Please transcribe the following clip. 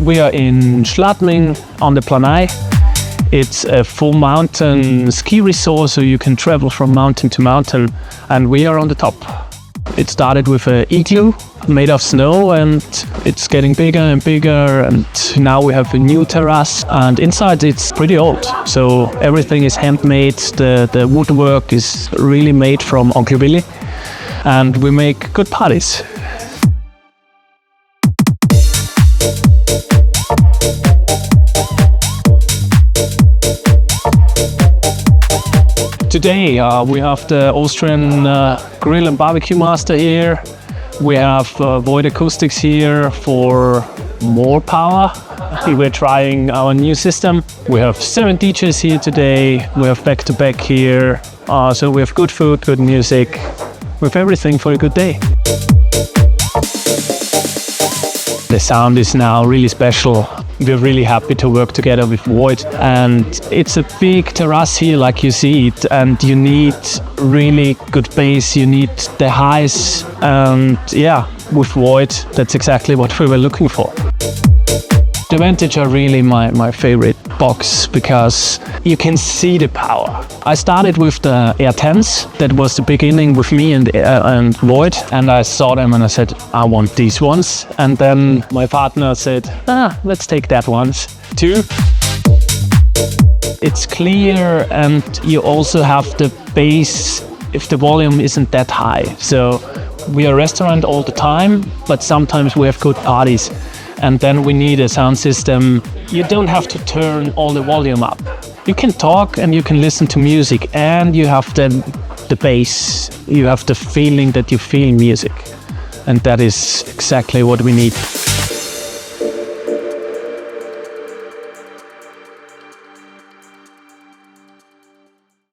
We are in Schladming on the Planai. It's a full mountain ski resort, so you can travel from mountain to mountain, and we are on the top. It started with an igloo made of snow, and it's getting bigger and bigger, and now we have a new terrace, and inside it's pretty old, so everything is handmade. The woodwork is really made from Onkel Willy, and we make good parties. Today we have the Austrian grill and barbecue master here. We have Void Acoustics here for more power. We're trying our new system. We have 7 DJs here today. We have back-to-back here. So we have good food, good music. We have everything for a good day. The sound is now really special. We're really happy to work together with Void, and it's a big terrace here like you see it, and you need really good bass, you need the highs, and yeah, with Void that's exactly what we were looking for. The Vantage are really my favorite box because you can see the power. I started with the R10s, that was the beginning with me and Void, and I saw them and I said, I want these ones. And then my partner said, let's take that ones too. It's clear, and you also have the bass if the volume isn't that high. So we are a restaurant all the time, but sometimes we have good parties. And then we need a sound system. You don't have to turn all the volume up. You can talk and you can listen to music, and you have the bass. You have the feeling that you feel music. And that is exactly what we need.